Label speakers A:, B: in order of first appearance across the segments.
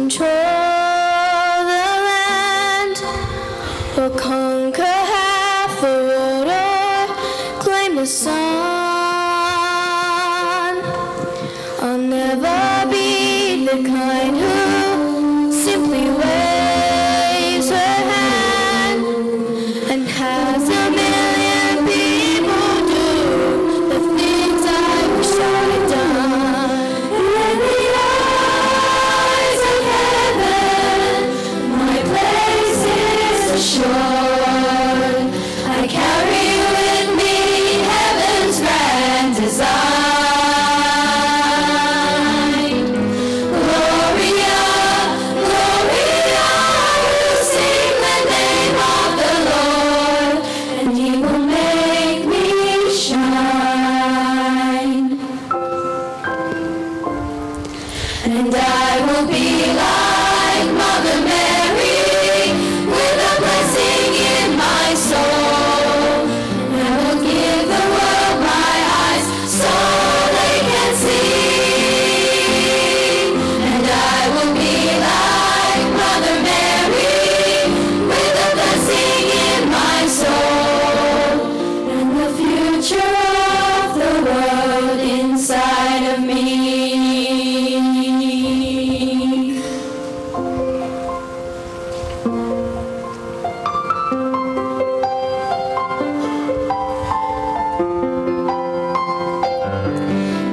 A: control the land, or conquer half the world, or claim the sun. I'll never be the kind who simply waves her hand and has a million people do the things I wish I'd done. In the eyes of heaven, my place is assured. I carry with me heaven's grand design. Gloria, Gloria, we'll sing the name of the Lord, and He will make me shine. And I will be like Mother Mary, with a blessing in my soul. I will give the world my eyes so they can see. And I will be like Mother Mary, with a blessing in my soul. And the future of the world inside of me.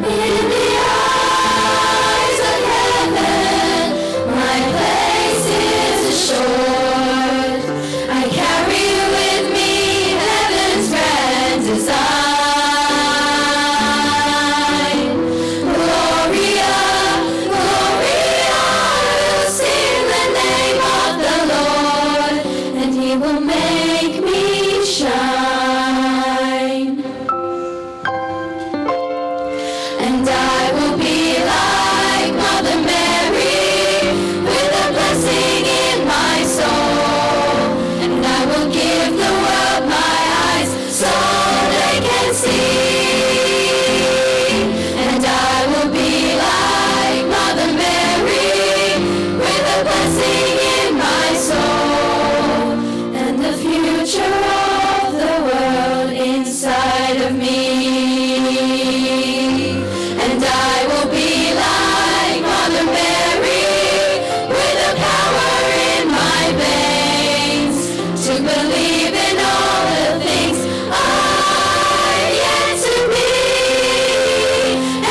A: In the eyes of heaven, my place is assured. I carry with me heaven's grand design. Gloria, Gloria, we'll sing the name of the Lord, and He will make me shine. And I will be like Mother Mary, with a blessing in my soul. And I will give the world my eyes so they can see. And I will be like Mother Mary, with a blessing in my soul. And the future of the world inside of me. And I will be like Mother Mary, with the power in my veins, to believe in all the things I've yet to be.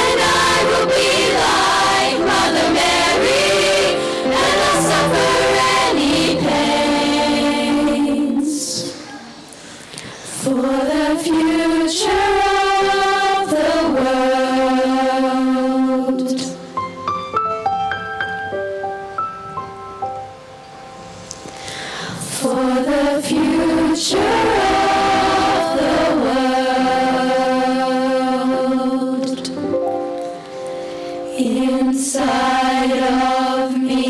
A: And I will be like Mother Mary, and I'll suffer any pains. For the future of the world. For the future of the world inside of me.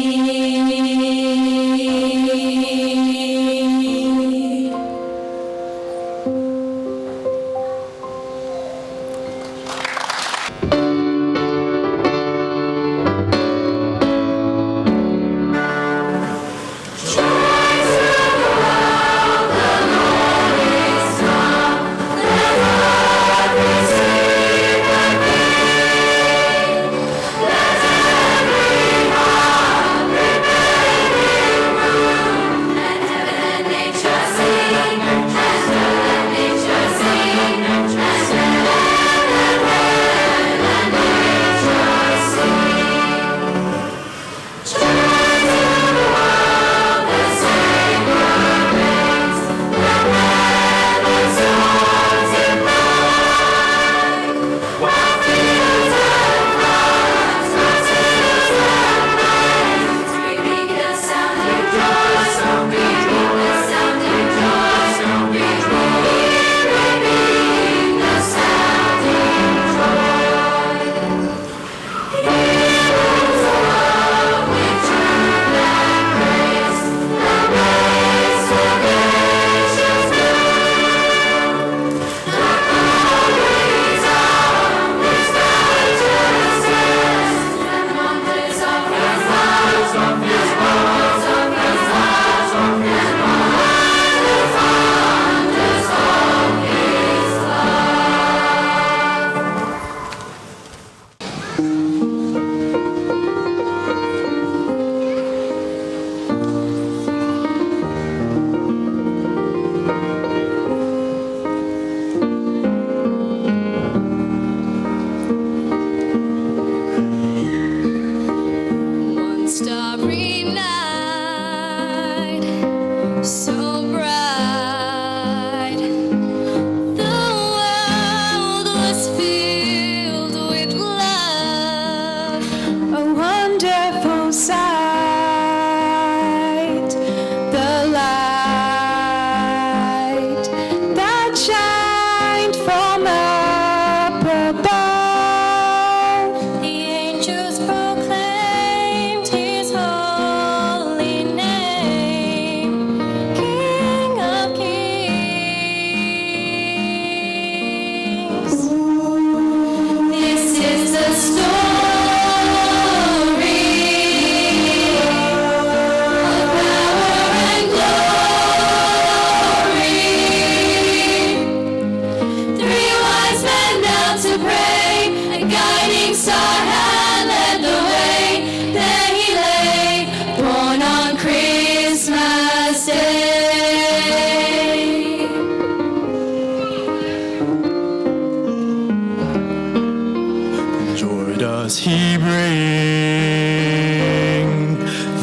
B: does he bring?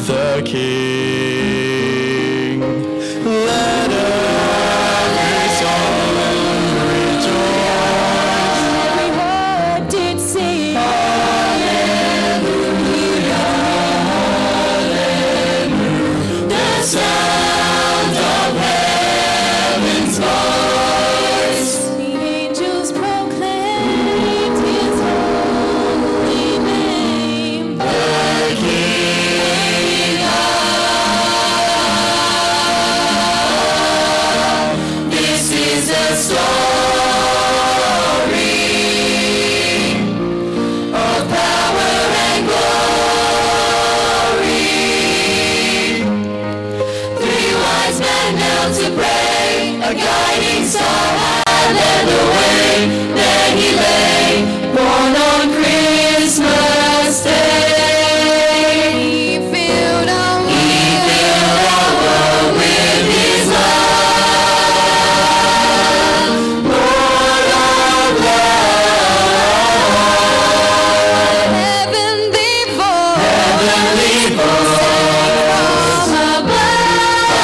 B: The King. Let every soul rejoice.
A: Every heart did sing. The sound of heaven's voice. The angels proclaimed his holy name. The King of. This is a story of power and glory. Three wise men knelt to pray, a guiding star had led the way. There he lay, born on Christmas Day. He filled our world with his love, Lord of love. Heavenly voice, from above.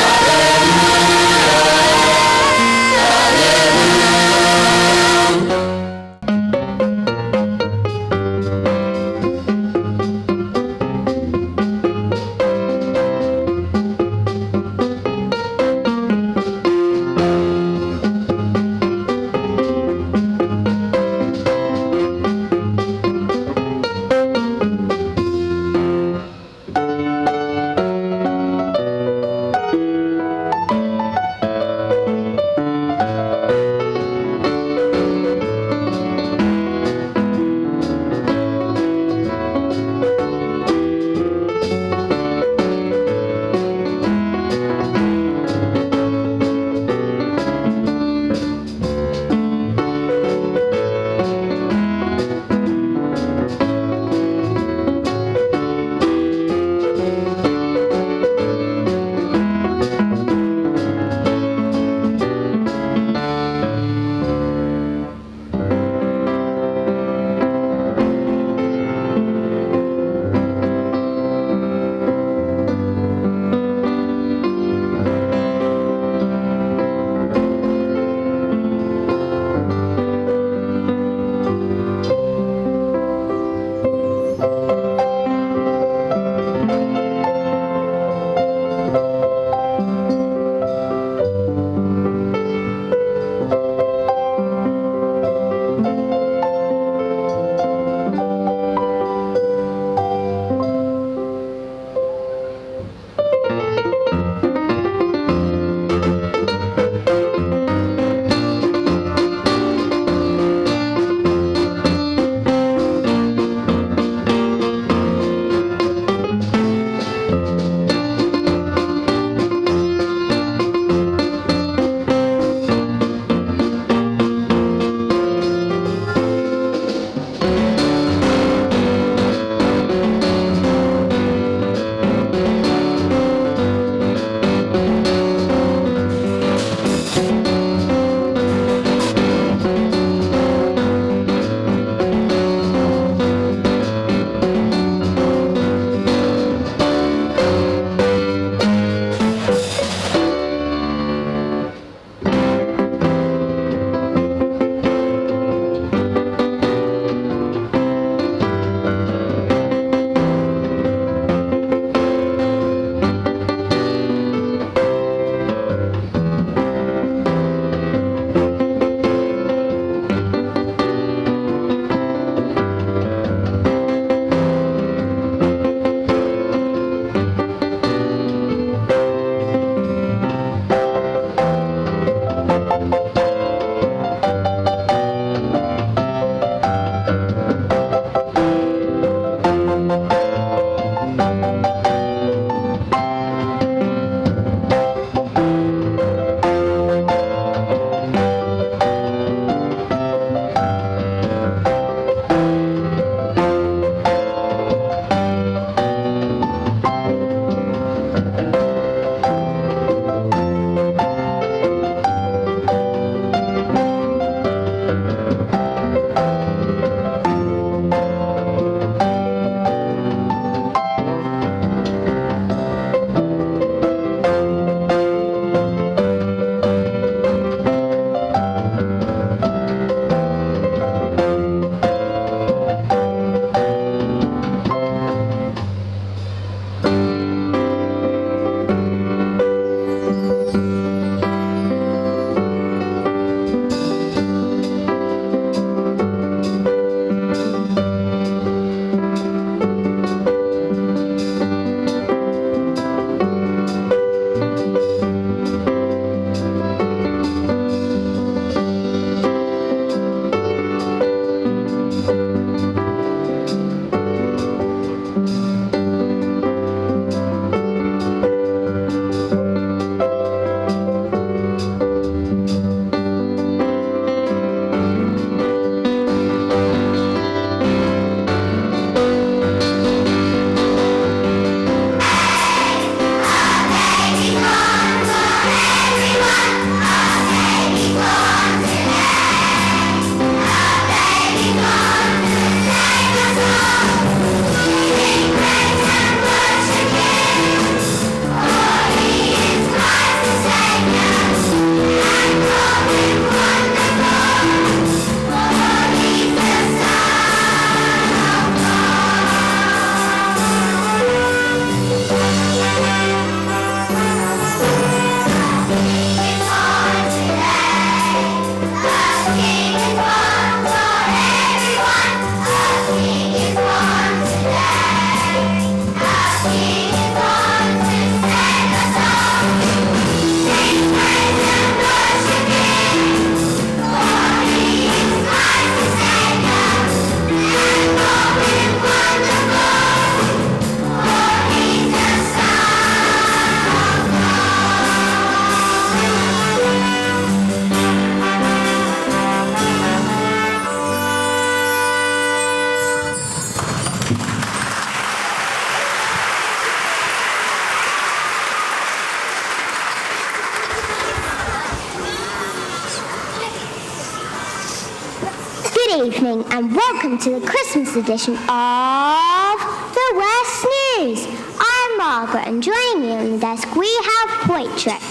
C: Good evening and welcome to the Christmas edition of the West News. I'm Margaret and joining me on the desk we have Poitrick.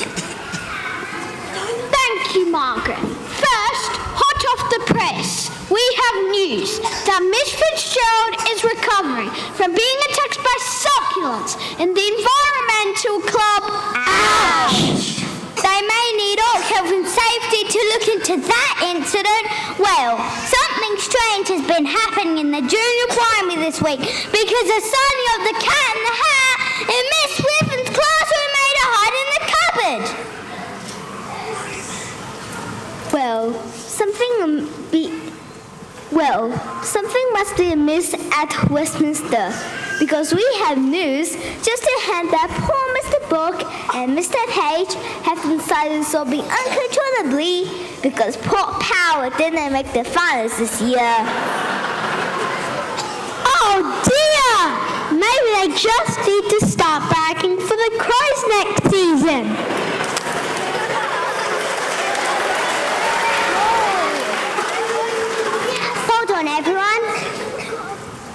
D: Thank you, Margaret. First, hot off the press, we have news that Miss Fitzgerald is recovering from being attacked by succulents in the environmental club. Ouch! They may need all health and safety to look into that incident. Well, something strange has been happening in the junior primary this week because the Sonny of the Cat in the Hat in Miss Whitman's classroom made a hide in the cupboard. Something must be amiss at Westminster because we have news just to hand that poor Mr. Book and Mr. H have been silent sobbing uncontrollably because Port Power didn't make the finals this year. Oh dear! Maybe they just need to start backing for the Crows next season.
C: Hold on, everyone.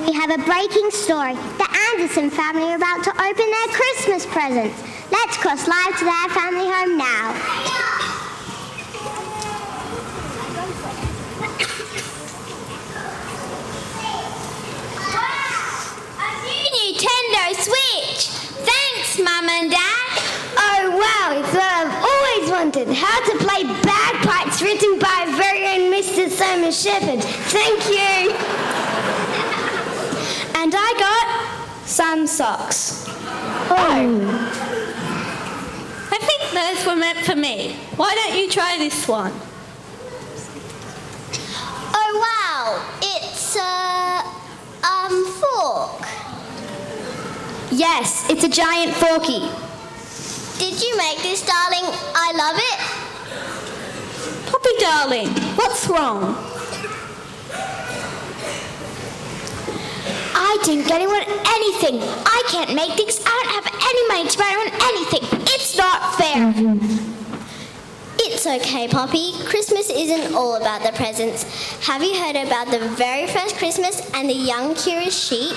C: We have a breaking story. The Anderson family are about to open their Christmas presents. Let's cross live to their family home now.
A: A new Nintendo Switch! Thanks, Mum and Dad!
D: Oh wow, it's what I've always wanted. How to play bagpipes written by our very own Mr. Simon Shepherd. Thank you. And I got some socks.
A: Oh. I think those were meant for me. Why don't you try this one?
C: Oh wow, it's a fork.
D: Yes, it's a giant forky.
C: Did you make this, darling? I love it.
A: Poppy darling, what's wrong?
D: I didn't get anyone anything. I can't make things. I don't have any money to buy anyone anything. It's not fair.
C: It's okay, Poppy. Christmas isn't all about the presents. Have you heard about the very first Christmas and the young curious sheep?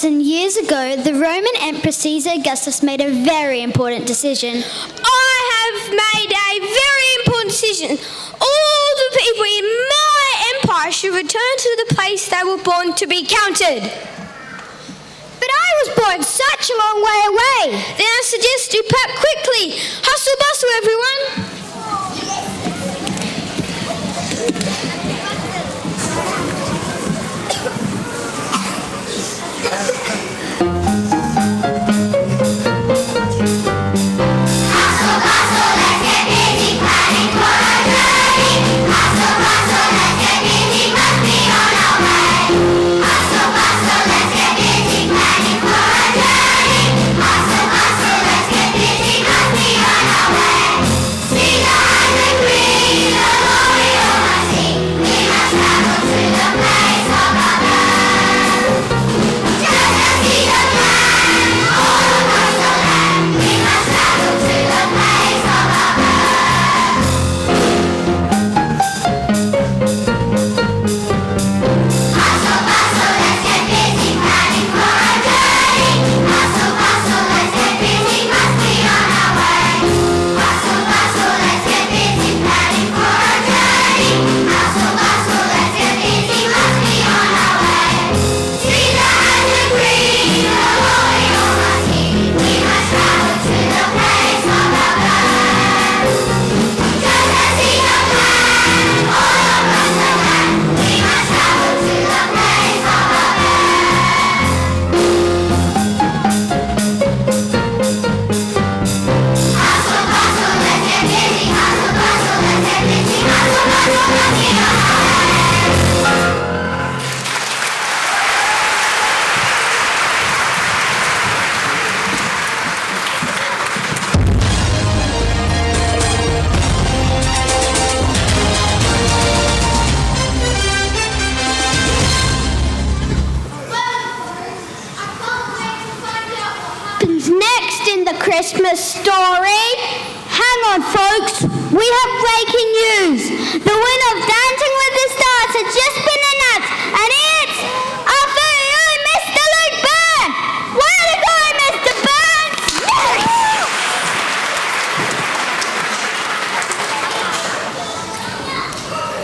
D: Years ago, the Roman Emperor Caesar Augustus made a very important decision. I have made a very important decision. All the people in my empire should return to the place they were born to be counted. But I was born such a long way away. Then I suggest you pack quickly. Hustle bustle, everyone. Christmas story. Hang on, folks. We have breaking news. The winner of Dancing with the Stars has just been announced, and it's our very own Mr. Luke Byrne. Way to go, Mr. Byrne!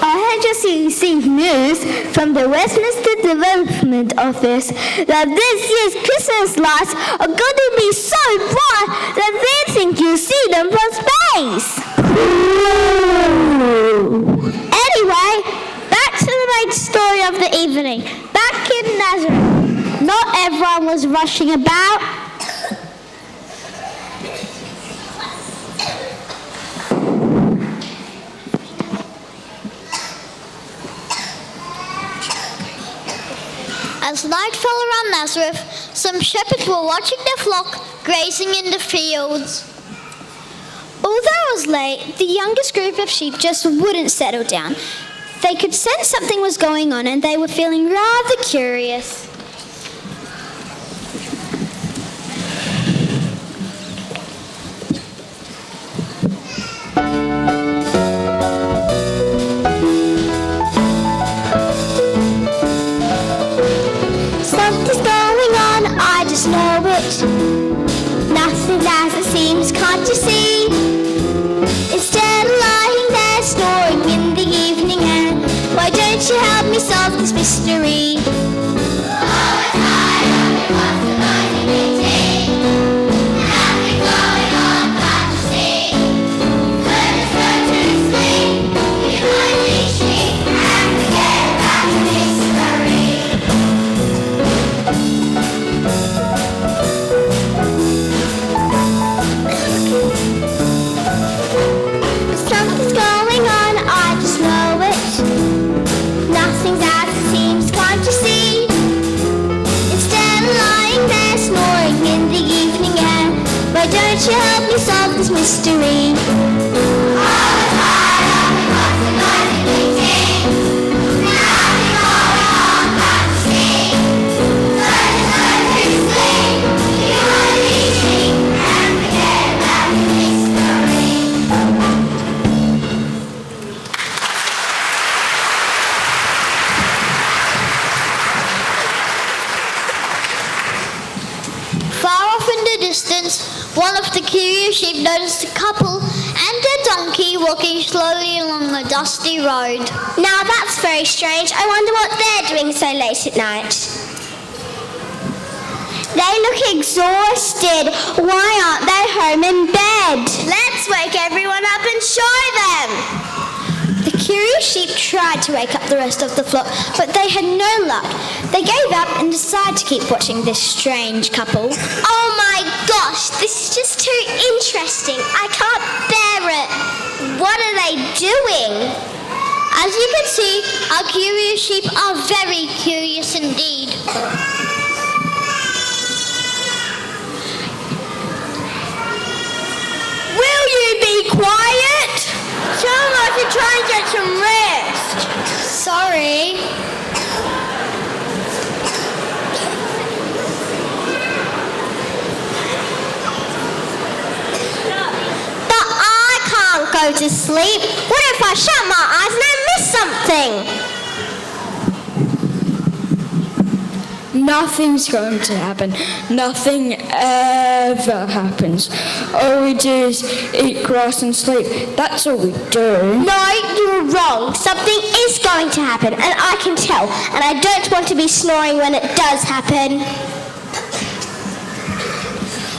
D: I had just received news from the Westminster Development Office that this year's Christmas lights are going to be so bright that they think you see them from space. Anyway, back to the main story of the evening. Back in Nazareth, not everyone was rushing about. As night fell around Nazareth, some shepherds were watching their flock grazing in the fields. Although it was late, the youngest group of sheep just wouldn't settle down. They could sense something was going on and they were feeling rather curious. Something's going on, I just know it. Nothing's as it seems, can't you see? Instead of lying there snoring in the evening air, why don't you help me solve this mystery? Something's going on, I just know it. Nothing's as it seems, can't you see? Instead of lying there snoring in the evening air, why don't you help me solve this mystery? Far off in the distance, one of the curious sheep noticed a couple and their donkey walking slowly along a dusty road.
C: Now that's very strange. I wonder what they're doing so late at night. They look exhausted. Why aren't they home in bed? Let's wake everyone up and show them.
D: The curious sheep tried to wake up the rest of the flock, but they had no luck. They gave up and decided to keep watching this strange couple.
C: Oh my gosh, this is just too interesting. I can't bear it. What are they doing?
D: As you can see, our curious sheep are very curious indeed.
A: Will you be quiet? Sound like you're trying to get some rest.
D: Sorry.
C: But I can't go to sleep. What if I shut my eyes and I miss something?
E: Nothing's going to happen. Nothing ever happens. All we do is eat grass and sleep. That's all we do.
C: No, you're wrong. Something is going to happen, and I can tell. And I don't want to be snoring when it does happen.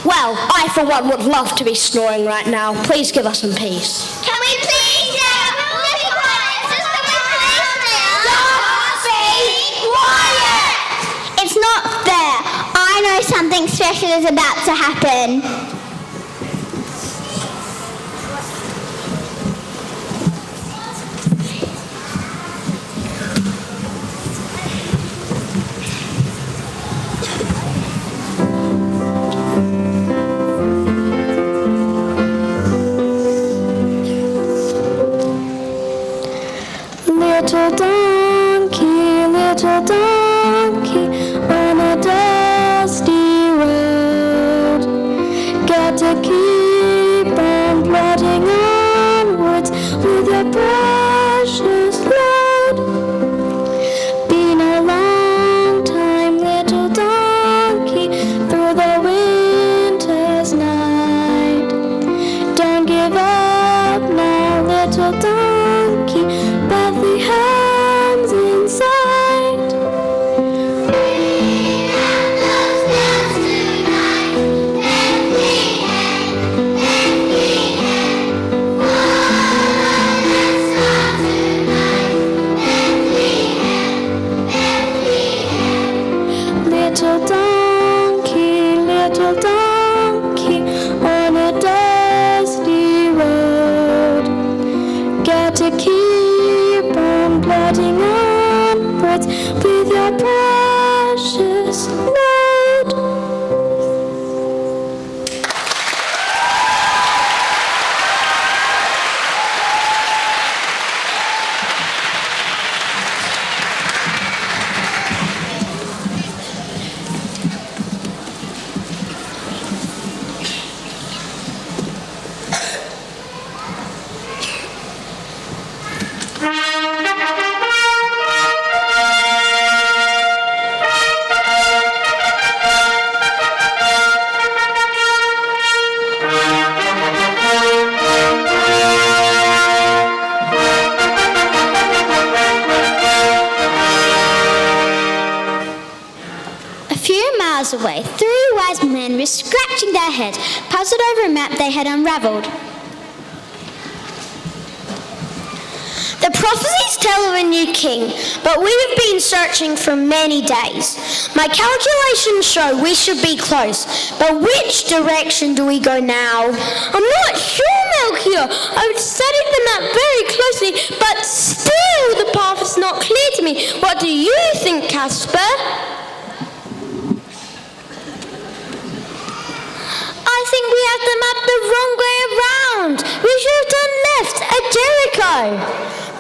A: Well, I for one would love to be snoring right now. Please give us some peace.
C: Can we please now? Be quiet! It's not fair. I know something special is about to happen.
E: Little donkey, on a dusty road, got to keep got to keep on plodding onwards with your precious load.
C: Away, three wise men were scratching their heads, puzzled over a map they had unravelled.
D: The prophecies tell of a new king, but we have been searching for many days. My calculations show we should be close, but which direction do we go now?
E: I'm not sure, Melchior. I've studied the map very closely, but still the path is not clear to me. What do you think, Casper?
D: I think we have the map the wrong way around. We should have done left at Jericho.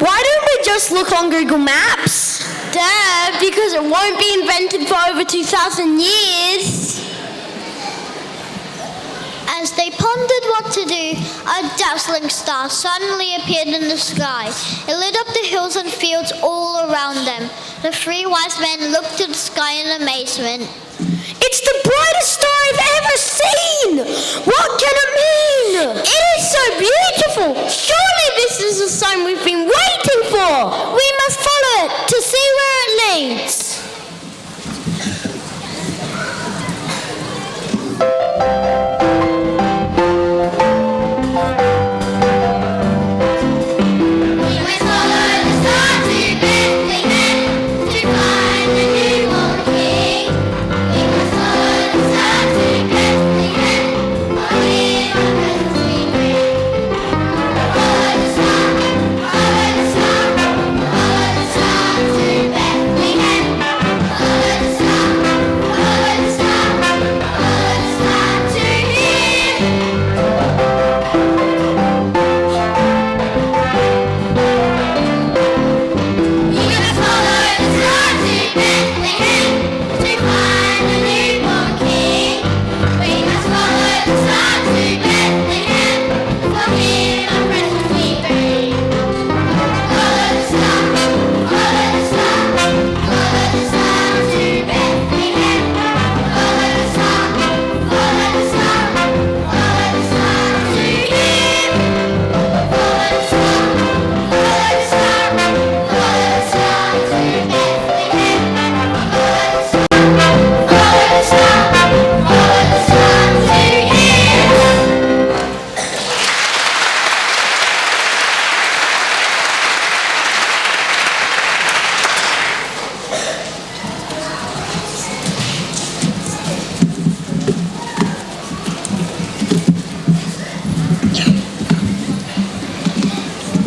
D: Why don't we just look on Google Maps?
E: Duh, because it won't be invented for over 2,000 years.
C: As they pondered what to do, a dazzling star suddenly appeared in the sky. It lit up the hills and fields all around them. The three wise men looked to the sky in amazement.
D: It's the brightest star I've ever seen! What can it mean?
E: It is so beautiful! Surely this is the sign we've been waiting for!
D: We must follow it to see where it leads.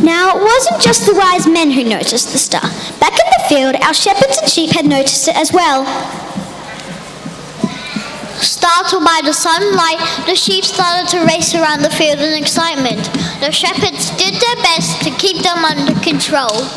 C: Now, it wasn't just the wise men who noticed the star. Back in the field, our shepherds and sheep had noticed it as well. Startled by the sunlight, the sheep started to race around the field in excitement. The shepherds did their best to keep them under control.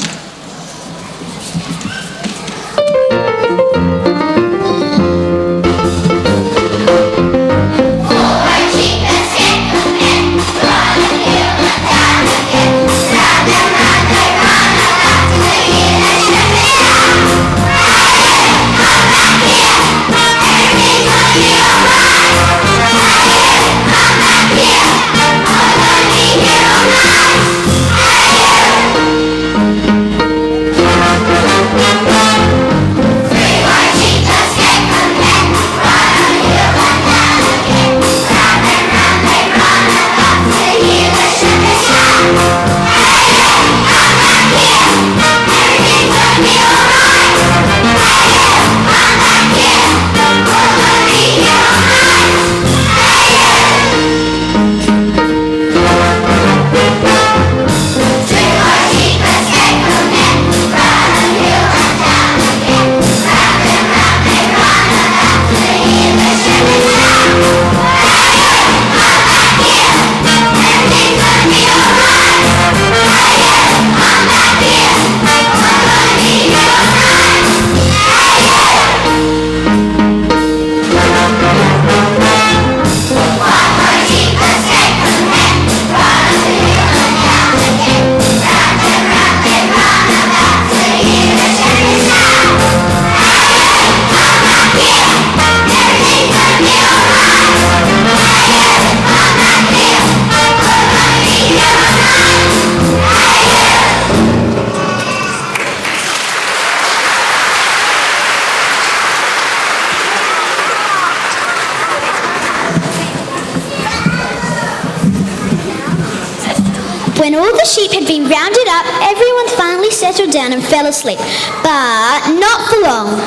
F: been rounded up, everyone finally settled down and fell asleep, but not for long.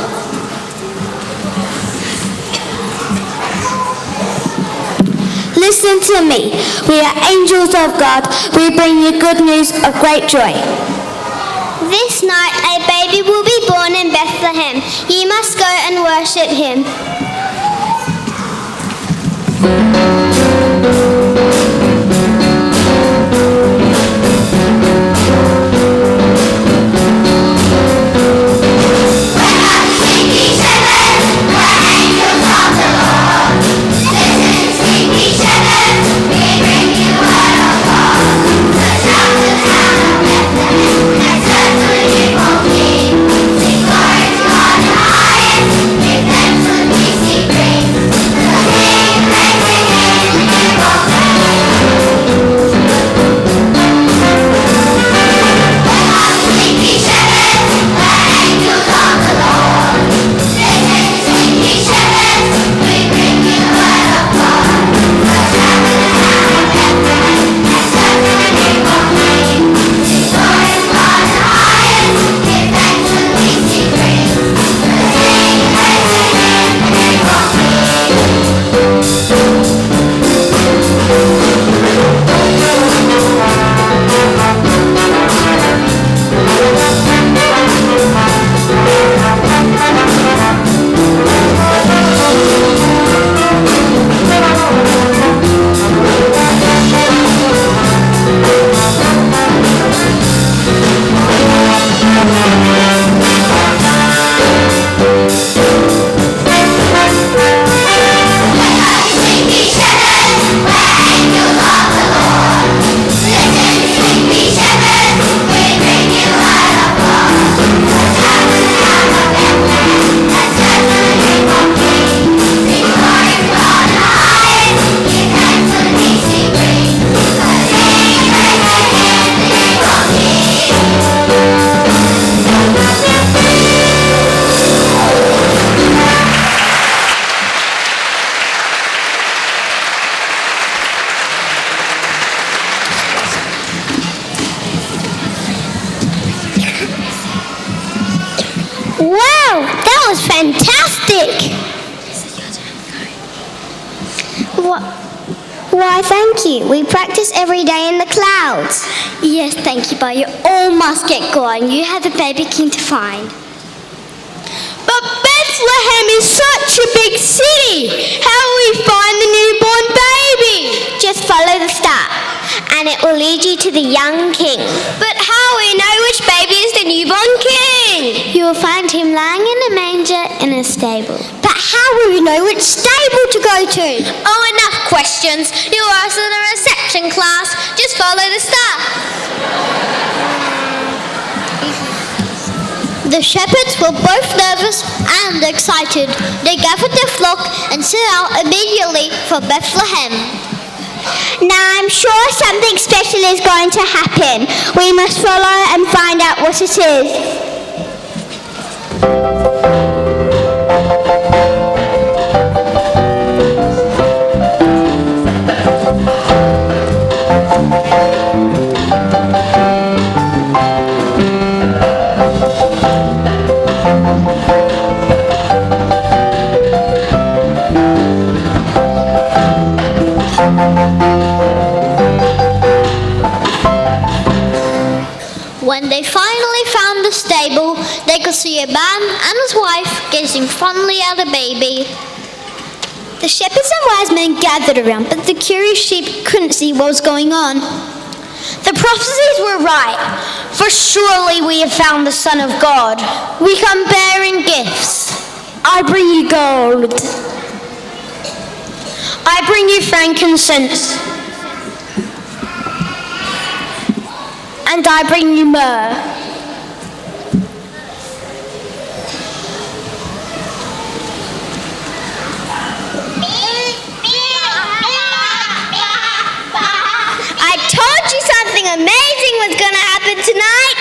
F: Listen to me. We are angels of God. We bring you good news of great joy.
C: This night a baby will be born in Bethlehem. You must go and worship him.
D: Wow, that was fantastic!
C: Why, thank you. We practice every day in the clouds.
F: Yes, thank you, but you all must get going. You have a baby king to find.
D: But Bethlehem is such a big city! How will we find the newborn baby?
C: Just follow the star, and it will lead you to the young king.
D: But how will we know which baby is the newborn king?
C: You will find him lying in a manger in a stable.
D: But how will we know which stable to go to?
A: Oh, enough questions. You'll ask in the reception class. Just follow the star.
C: The shepherds were both nervous and excited. They gathered their flock and set out immediately for Bethlehem.
D: Now I'm sure something special is going to happen. We must follow and find out what it is.
C: When they finally found the stable, they could see a man and his wife gazing fondly at a baby.
F: The shepherds and wise men gathered around, but the curious sheep couldn't see what was going on.
D: The prophecies were right, for surely we have found the Son of God. We come bearing gifts. I bring you gold. I bring you frankincense. And I bring you myrrh. I told you something amazing was going to happen tonight.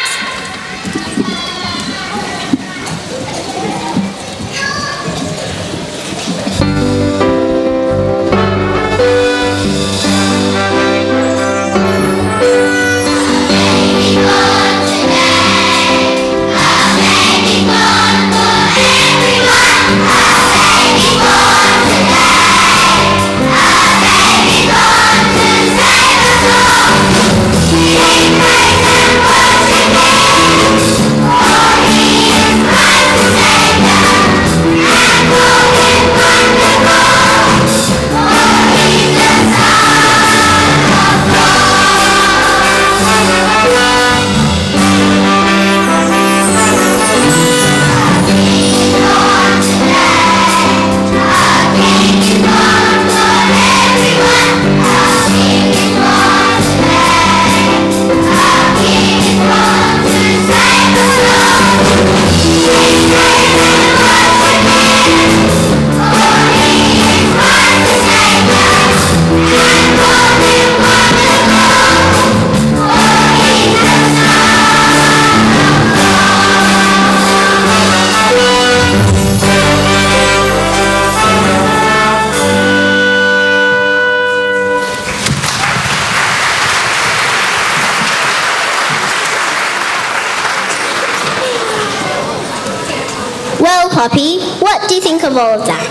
F: Poppy. What do you think of all of that?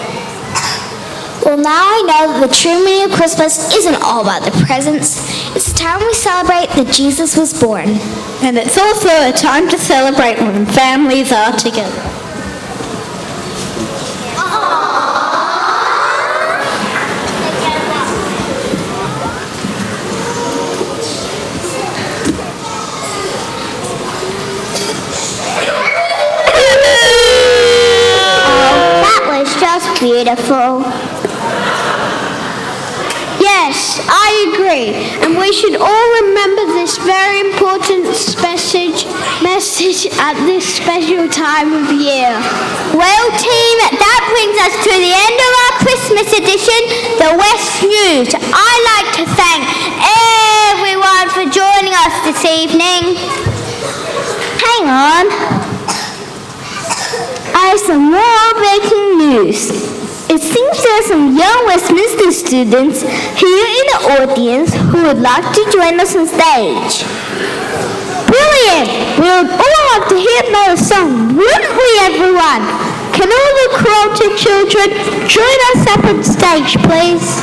G: Well, now I know that the true meaning of Christmas isn't all about the presents. It's a time we celebrate that Jesus was born.
D: And it's also a time to celebrate when families are together.
F: That was just beautiful.
D: Yes, I agree. And we should all remember this very important message at this special time of year.
F: Well, team, that brings us to the end of our Christmas edition, the West News. I'd like to thank everyone for joining us this evening. Hang on. I have some more breaking news. It seems there are some young Westminster students here in the audience who would like to join us on stage. Brilliant! We would all like to hear another song, wouldn't we, everyone? Can all the quilted children join us up on stage, please?